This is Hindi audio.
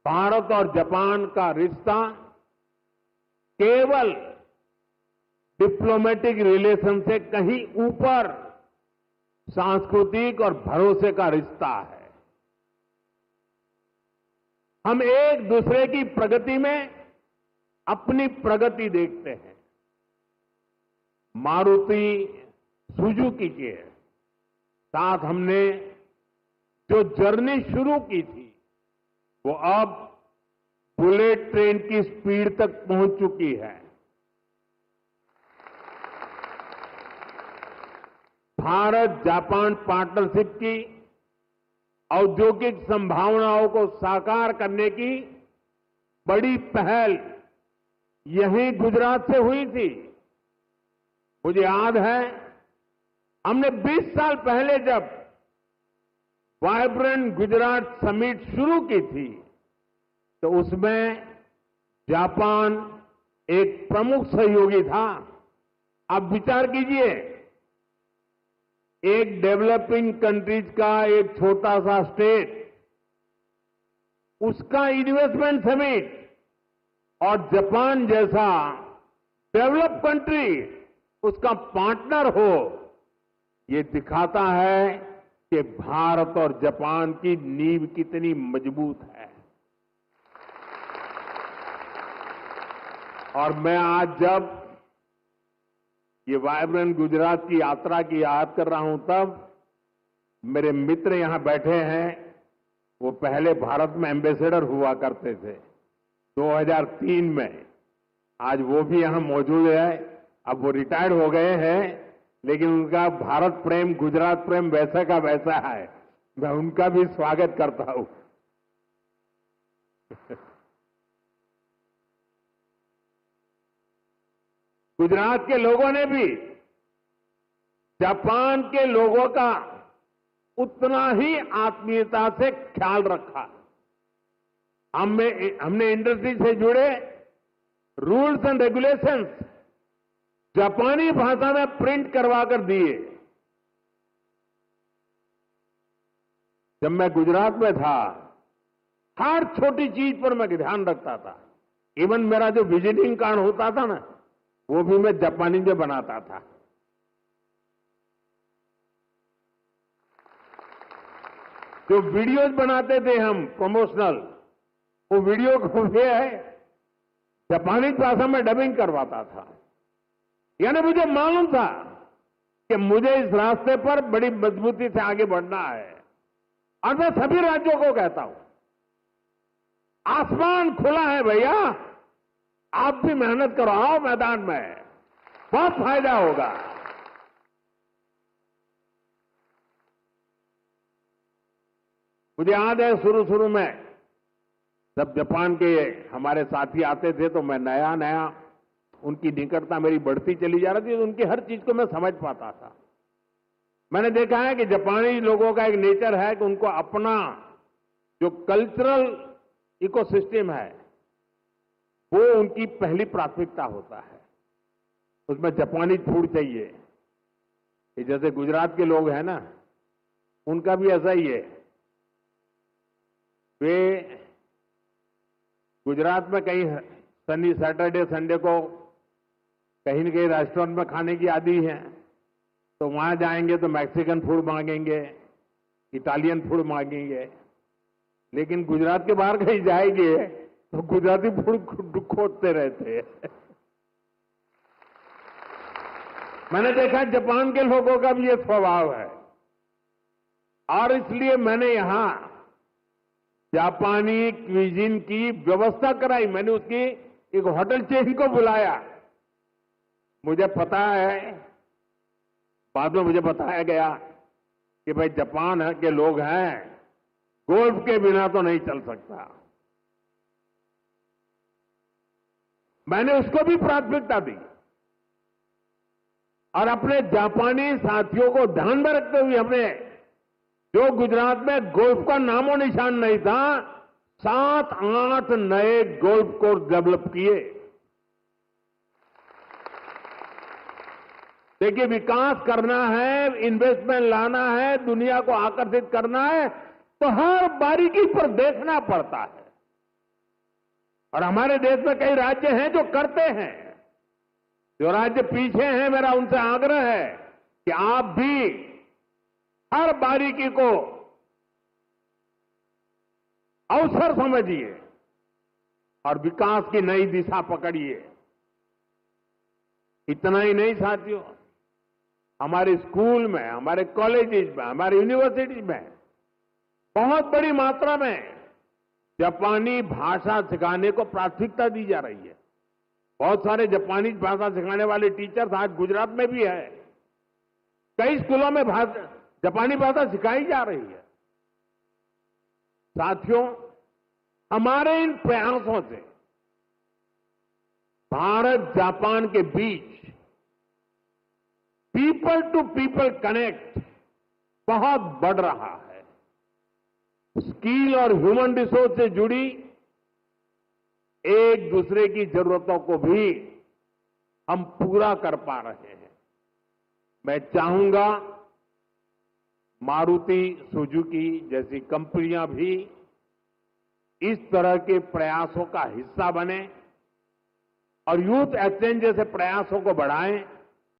भारत और जापान का रिश्ता केवल डिप्लोमेटिक रिलेशन से कहीं ऊपर सांस्कृतिक और भरोसे का रिश्ता है। हम एक दूसरे की प्रगति में अपनी प्रगति देखते हैं। मारुति सुजुकी के साथ हमने जो जर्नी शुरू की थी वो अब बुलेट ट्रेन की स्पीड तक पहुंच चुकी है। भारत जापान पार्टनरशिप की औद्योगिक संभावनाओं को साकार करने की बड़ी पहल यहीं गुजरात से हुई थी। मुझे याद है हमने 20 साल पहले जब वाइब्रेंट गुजरात समिट शुरू की थी तो उसमें जापान एक प्रमुख सहयोगी था। आप विचार कीजिए, एक डेवलपिंग कंट्रीज का एक छोटा सा स्टेट, उसका इन्वेस्टमेंट समिट और जापान जैसा डेवलप कंट्री उसका पार्टनर हो, ये दिखाता है कि भारत और जापान की नींव कितनी मजबूत है। और मैं आज जब ये वाइब्रेंट गुजरात की यात्रा की याद कर रहा हूं तब मेरे मित्र यहां बैठे हैं, वो पहले भारत में एम्बेसडर हुआ करते थे 2003 में। आज वो भी यहां मौजूद है। अब वो रिटायर्ड हो गए हैं, लेकिन उनका भारत प्रेम, गुजरात प्रेम वैसा का वैसा है। मैं उनका भी स्वागत करता हूं। गुजरात के लोगों ने भी जापान के लोगों का उतना ही आत्मीयता से ख्याल रखा। हमने इंडस्ट्री से जुड़े रूल्स एंड रेगुलेशंस जापानी भाषा में प्रिंट करवा कर दिए। जब मैं गुजरात में था, हर छोटी चीज पर मैं ध्यान रखता था। इवन मेरा जो विजिटिंग कार्ड होता था ना, वो भी मैं जापानी में बनाता था। जो वीडियोज बनाते थे हम प्रमोशनल, वो वीडियो को भी है जापानी भाषा में डबिंग करवाता था। यानी मुझे मालूम था कि मुझे इस रास्ते पर बड़ी मजबूती से आगे बढ़ना है। और मैं सभी राज्यों को कहता हूं, आसमान खुला है भैया, आप भी मेहनत करो, आओ मैदान में, बहुत फायदा होगा। मुझे याद है शुरू में जब जापान के हमारे साथी आते थे तो मैं नया नया उनकी निकटता मेरी बढ़ती चली जा रही थी, तो उनकी हर चीज को मैं समझ पाता था। मैंने देखा है कि जापानी लोगों का एक नेचर है कि उनको अपना जो कल्चरल इकोसिस्टम है वो उनकी पहली प्राथमिकता होता है। उसमें जापानी फूड चाहिए। जैसे गुजरात के लोग हैं ना, उनका भी ऐसा ही है। वे गुजरात में कहीं शनि, सैटरडे, संडे को कहीं न कहीं रेस्टोरेंट में खाने की आदी है, तो वहां जाएंगे तो मैक्सिकन फूड मांगेंगे, इटालियन फूड मांगेंगे। लेकिन गुजरात के बाहर कहीं जाएंगे तो गुजराती फूड खोजते रहते हैं। मैंने देखा जापान के लोगों का भी ये स्वभाव है, और इसलिए मैंने यहां जापानी क्विजीन की व्यवस्था कराई। मैंने उसकी एक होटल चेन को बुलाया। मुझे पता है, बाद में मुझे बताया गया कि भाई जापान के लोग हैं, गोल्फ के बिना तो नहीं चल सकता। मैंने उसको भी प्राथमिकता दी और अपने जापानी साथियों को ध्यान में रखते हुए हमने, जो गुजरात में गोल्फ का नामो निशान नहीं था, 7-8 नए गोल्फ कोर्स डेवलप किए। देखिए, विकास करना है, इन्वेस्टमेंट लाना है, दुनिया को आकर्षित करना है, तो हर बारीकी पर देखना पड़ता है। और हमारे देश में कई राज्य हैं जो करते हैं। जो राज्य पीछे हैं, मेरा उनसे आग्रह है कि आप भी हर बारीकी को अवसर समझिए और विकास की नई दिशा पकड़िए। इतना ही नहीं साथियों, हमारे स्कूल में, हमारे कॉलेजेस में, हमारे यूनिवर्सिटीज में बहुत बड़ी मात्रा में जापानी भाषा सिखाने को प्राथमिकता दी जा रही है। बहुत सारे जापानी भाषा सिखाने वाले टीचर्स आज गुजरात में भी है। कई स्कूलों में जापानी भाषा सिखाई जा रही है। साथियों, हमारे इन प्रयासों से भारत जापान के बीच पीपल टू पीपल कनेक्ट बहुत बढ़ रहा है। स्किल और ह्यूमन रिसोर्स से जुड़ी एक दूसरे की जरूरतों को भी हम पूरा कर पा रहे हैं। मैं चाहूंगा मारुति सुजुकी जैसी कंपनियां भी इस तरह के प्रयासों का हिस्सा बने और यूथ एक्सचेंज जैसे प्रयासों को बढ़ाएं